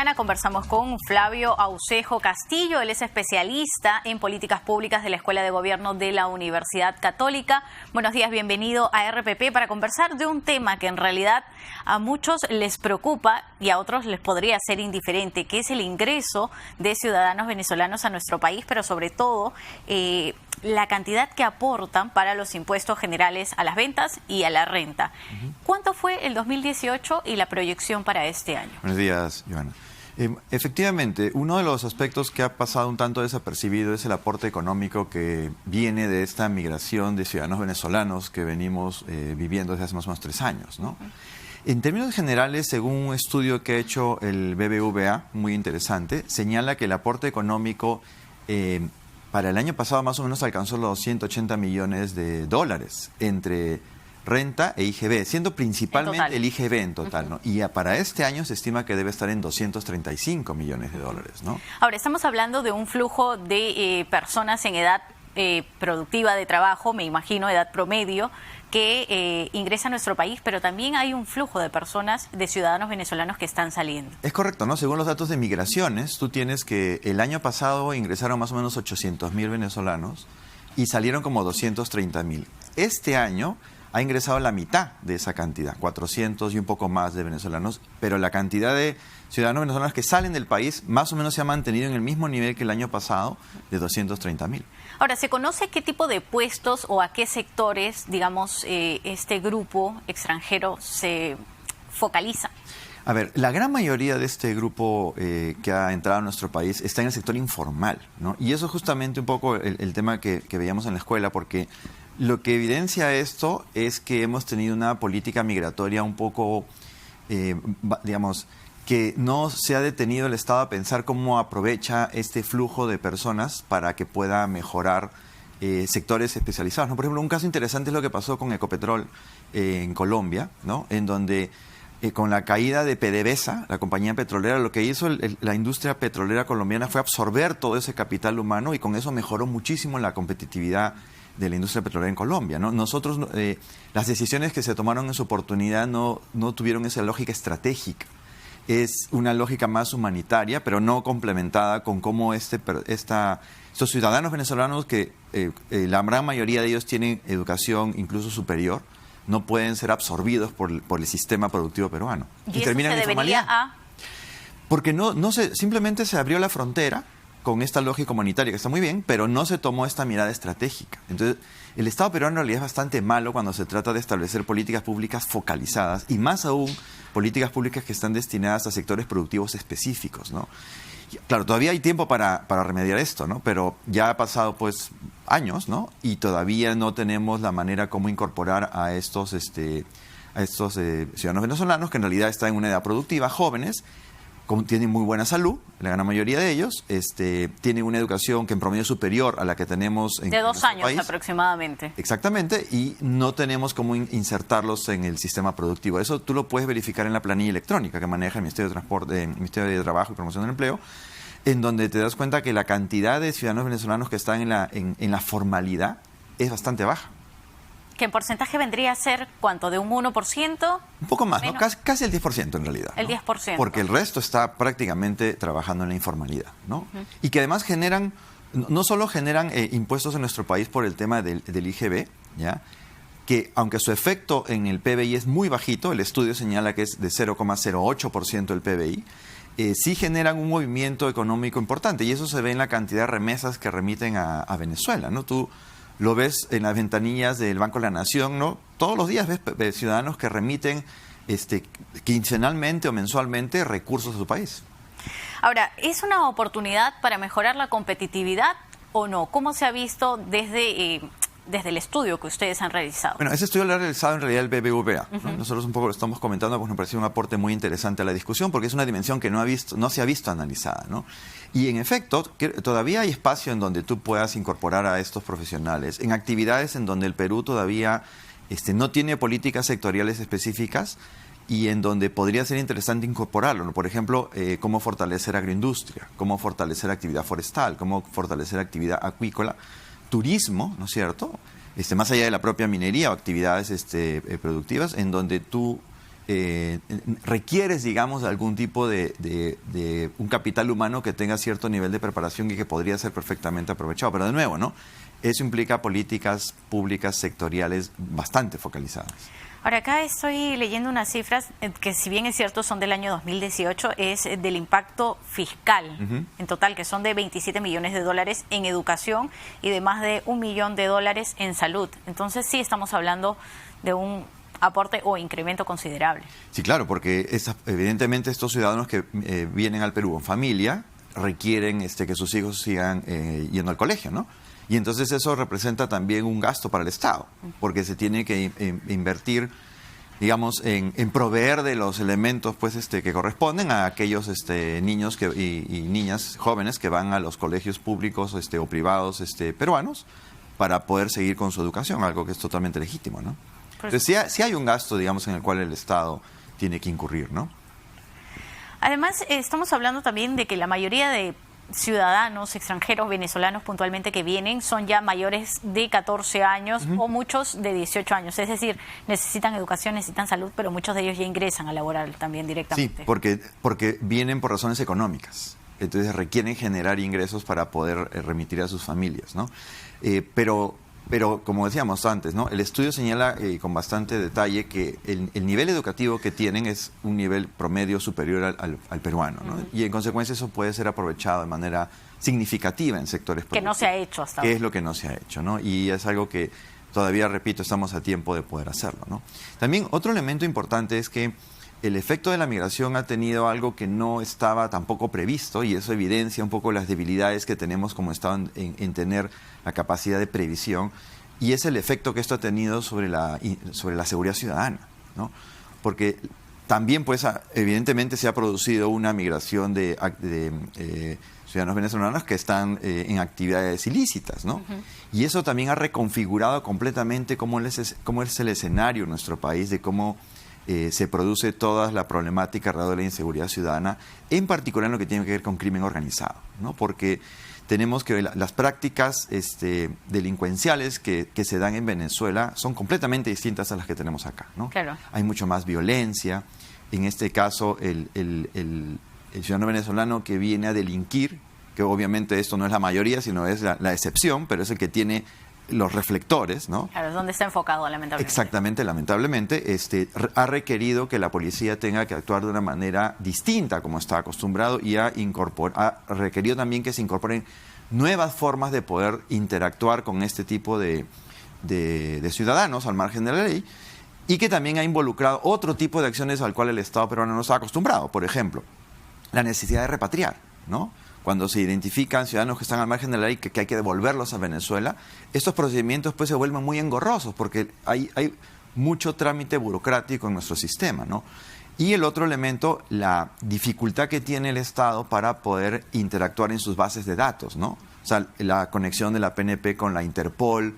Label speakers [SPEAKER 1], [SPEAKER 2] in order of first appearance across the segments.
[SPEAKER 1] mañana conversamos con Flavio Aucejo Castillo. Él es especialista en políticas públicas de la Escuela de Gobierno de la Universidad Católica. Buenos días, bienvenido a RPP para conversar de un tema que en realidad a muchos les preocupa y a otros les podría ser indiferente, que es el ingreso de ciudadanos venezolanos a nuestro país, pero sobre todo la cantidad que aportan para los impuestos generales a las ventas y a la renta. ¿Cuánto fue el 2018 y la proyección para este año?
[SPEAKER 2] Buenos días, Joana. Efectivamente, uno de los aspectos que ha pasado un tanto desapercibido es el aporte económico que viene de esta migración de ciudadanos venezolanos que venimos viviendo desde hace más o menos 3 años, ¿no? En términos generales, según un estudio que ha hecho el BBVA, muy interesante, señala que el aporte económico para el año pasado más o menos alcanzó los 180 millones de dólares entre renta e IGB, siendo principalmente el IGB en total, ¿no? Y para este año se estima que debe estar en 235 millones de dólares, ¿no?
[SPEAKER 1] Ahora, estamos hablando de un flujo de personas en edad productiva de trabajo, me imagino, edad promedio, que ingresa a nuestro país, pero también hay un flujo de personas, de ciudadanos venezolanos que están saliendo.
[SPEAKER 2] Es correcto, ¿no? Según los datos de migraciones, tú tienes que el año pasado ingresaron más o menos 800.000 venezolanos y salieron como 230.000. Este año ha ingresado la mitad de esa cantidad, 400 y un poco más de venezolanos, pero la cantidad de ciudadanos venezolanos que salen del país más o menos se ha mantenido en el mismo nivel que el año pasado, de 230.000.
[SPEAKER 1] Ahora, ¿se conoce qué tipo de puestos o a qué sectores, digamos, este grupo extranjero se focaliza?
[SPEAKER 2] A ver, la gran mayoría de este grupo que ha entrado a nuestro país está en el sector informal, ¿no? Y eso es justamente un poco el tema que veíamos en la escuela, porque lo que evidencia esto es que hemos tenido una política migratoria un poco, digamos, que no se ha detenido el Estado a pensar cómo aprovecha este flujo de personas para que pueda mejorar sectores especializados, ¿no? Por ejemplo, un caso interesante es lo que pasó con Ecopetrol en Colombia, ¿no? En donde con la caída de PDVSA, la compañía petrolera, lo que hizo la industria petrolera colombiana fue absorber todo ese capital humano y con eso mejoró muchísimo la competitividad de la industria petrolera en Colombia, ¿no? Nosotros, las decisiones que se tomaron en su oportunidad no tuvieron esa lógica estratégica. Es una lógica más humanitaria, pero no complementada con cómo estos ciudadanos venezolanos, que la gran mayoría de ellos tienen educación incluso superior, no pueden ser absorbidos por el sistema productivo peruano.
[SPEAKER 1] ¿Y terminan en informalidad?
[SPEAKER 2] Porque simplemente se abrió la frontera con esta lógica humanitaria, que está muy bien, pero no se tomó esta mirada estratégica. Entonces, el Estado peruano en realidad es bastante malo cuando se trata de establecer políticas públicas focalizadas, y más aún políticas públicas que están destinadas a sectores productivos específicos, ¿no? Claro, todavía hay tiempo para remediar esto, ¿no? Pero ya ha pasado, pues, años, ¿no? Y todavía no tenemos la manera como incorporar a estos ciudadanos venezolanos, que en realidad están en una edad productiva, jóvenes, tienen muy buena salud, la gran mayoría de ellos, tienen una educación que en promedio es superior a la que tenemos en
[SPEAKER 1] de 2 años
[SPEAKER 2] país.
[SPEAKER 1] Aproximadamente.
[SPEAKER 2] Exactamente, y no tenemos cómo insertarlos en el sistema productivo. Eso tú lo puedes verificar en la planilla electrónica que maneja el Ministerio de Transporte, el Ministerio de Trabajo y Promoción del Empleo, en donde te das cuenta que la cantidad de ciudadanos venezolanos que están en la formalidad es bastante baja.
[SPEAKER 1] ¿Qué porcentaje vendría a ser cuánto? ¿De un 1%?
[SPEAKER 2] Un poco más, ¿no? Casi el 10% en realidad, ¿no?
[SPEAKER 1] El 10%.
[SPEAKER 2] Porque el resto está prácticamente trabajando en la informalidad, ¿no? Y que además no solo generan impuestos en nuestro país por el tema del IGB, ¿ya? Que aunque su efecto en el PBI es muy bajito, el estudio señala que es de 0,08% del PBI, sí generan un movimiento económico importante, y eso se ve en la cantidad de remesas que remiten a Venezuela, ¿no? Tú lo ves en las ventanillas del Banco de la Nación, ¿no? Todos los días ves ciudadanos que remiten quincenalmente o mensualmente recursos a su país.
[SPEAKER 1] Ahora, ¿es una oportunidad para mejorar la competitividad o no? ¿Cómo se ha visto desde el estudio que ustedes han realizado?
[SPEAKER 2] Bueno, ese estudio lo ha realizado en realidad el BBVA, ¿no? Nosotros un poco lo estamos comentando porque nos parece un aporte muy interesante a la discusión, porque es una dimensión que no se ha visto analizada, ¿no? Y en efecto, todavía hay espacio en donde tú puedas incorporar a estos profesionales en actividades en donde el Perú todavía no tiene políticas sectoriales específicas y en donde podría ser interesante incorporarlo, ¿no? Por ejemplo, cómo fortalecer agroindustria, cómo fortalecer actividad forestal, cómo fortalecer actividad acuícola, turismo, ¿no es cierto? Más allá de la propia minería o actividades productivas, en donde tú requieres, digamos, algún tipo de un capital humano que tenga cierto nivel de preparación y que podría ser perfectamente aprovechado. Pero de nuevo, ¿no? Eso implica políticas públicas sectoriales bastante focalizadas.
[SPEAKER 1] Ahora, acá estoy leyendo unas cifras que, si bien es cierto, son del año 2018, es del impacto fiscal en total, que son de 27 millones de dólares en educación y de más de $1 millón en salud. Entonces, sí estamos hablando de un aporte o incremento considerable.
[SPEAKER 2] Sí, claro, porque evidentemente estos ciudadanos que vienen al Perú en familia requieren que sus hijos sigan yendo al colegio, ¿no? Y entonces eso representa también un gasto para el Estado, porque se tiene que invertir, digamos, en proveer de los elementos pues, que corresponden a aquellos niños y niñas jóvenes que van a los colegios públicos o privados peruanos para poder seguir con su educación, algo que es totalmente legítimo, ¿no? Entonces sí hay un gasto, digamos, en el cual el Estado tiene que incurrir, ¿no?
[SPEAKER 1] Además, estamos hablando también de que la mayoría de ciudadanos extranjeros, venezolanos puntualmente, que vienen son ya mayores de 14 años o muchos de 18 años. Es decir, necesitan educación, necesitan salud, pero muchos de ellos ya ingresan a laborar también directamente.
[SPEAKER 2] Sí, porque vienen por razones económicas. Entonces requieren generar ingresos para poder remitir a sus familias, ¿no? Pero como decíamos antes, ¿no? El estudio señala con bastante detalle que el nivel educativo que tienen es un nivel promedio superior al peruano, ¿no? Y en consecuencia eso puede ser aprovechado de manera significativa en sectores productivos.
[SPEAKER 1] Que no se ha hecho hasta ahora.
[SPEAKER 2] Que es lo que no se ha hecho, ¿no? Y es algo que todavía, repito, estamos a tiempo de poder hacerlo, ¿no? También otro elemento importante es que el efecto de la migración ha tenido algo que no estaba tampoco previsto, y eso evidencia un poco las debilidades que tenemos como Estado en tener la capacidad de previsión, y es el efecto que esto ha tenido sobre la seguridad ciudadana, ¿no? Porque también, pues, evidentemente se ha producido una migración de ciudadanos venezolanos que están en actividades ilícitas, ¿no? Y eso también ha reconfigurado completamente cómo es el escenario en nuestro país, de cómo se produce toda la problemática alrededor de la inseguridad ciudadana, en particular en lo que tiene que ver con crimen organizado, ¿no? Porque tenemos que las prácticas delincuenciales que se dan en Venezuela son completamente distintas a las que tenemos acá, ¿no?
[SPEAKER 1] Claro.
[SPEAKER 2] Hay mucho más violencia. En este caso, el ciudadano venezolano que viene a delinquir, que obviamente esto no es la mayoría, sino es la excepción, pero es el que tiene los reflectores, ¿no?
[SPEAKER 1] Claro, es donde está enfocado, lamentablemente.
[SPEAKER 2] Exactamente, lamentablemente, ha requerido que la policía tenga que actuar de una manera distinta como está acostumbrado, y ha requerido también que se incorporen nuevas formas de poder interactuar con este tipo de ciudadanos al margen de la ley, y que también ha involucrado otro tipo de acciones al cual el Estado peruano no está acostumbrado. Por ejemplo, la necesidad de repatriar, ¿no? Cuando se identifican ciudadanos que están al margen de la ley, que hay que devolverlos a Venezuela, estos procedimientos pues se vuelven muy engorrosos, porque hay mucho trámite burocrático en nuestro sistema, ¿no? Y el otro elemento, la dificultad que tiene el Estado para poder interactuar en sus bases de datos, ¿no? O sea, la conexión de la PNP con la Interpol,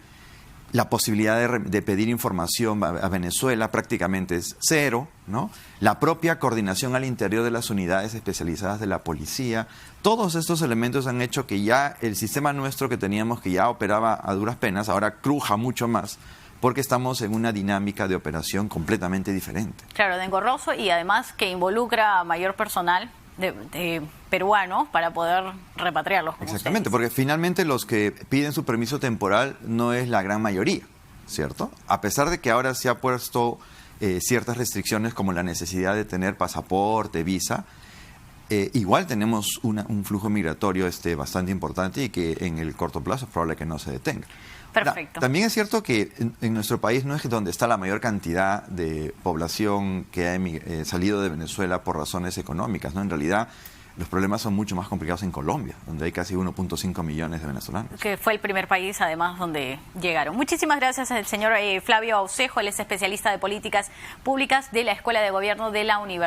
[SPEAKER 2] la posibilidad de pedir información a Venezuela prácticamente es cero, ¿no? La propia coordinación al interior de las unidades especializadas de la policía. Todos estos elementos han hecho que ya el sistema nuestro que teníamos, que ya operaba a duras penas, ahora cruja mucho más, porque estamos en una dinámica de operación completamente diferente.
[SPEAKER 1] Claro, de engorroso, y además que involucra a mayor personal de peruanos para poder repatriarlos.
[SPEAKER 2] Exactamente, porque finalmente los que piden su permiso temporal no es la gran mayoría, ¿cierto? A pesar de que ahora se ha puesto ciertas restricciones, como la necesidad de tener pasaporte, visa, igual tenemos un flujo migratorio bastante importante, y que en el corto plazo es probable que no se detenga.
[SPEAKER 1] Perfecto.
[SPEAKER 2] También es cierto que en nuestro país no es donde está la mayor cantidad de población que ha salido de Venezuela por razones económicas, ¿no? En realidad, los problemas son mucho más complicados en Colombia, donde hay casi 1.5 millones de venezolanos. Que
[SPEAKER 1] fue el primer país, además, donde llegaron. Muchísimas gracias al señor Flavio Aucejo. Él es especialista de políticas públicas de la Escuela de Gobierno de la Universidad.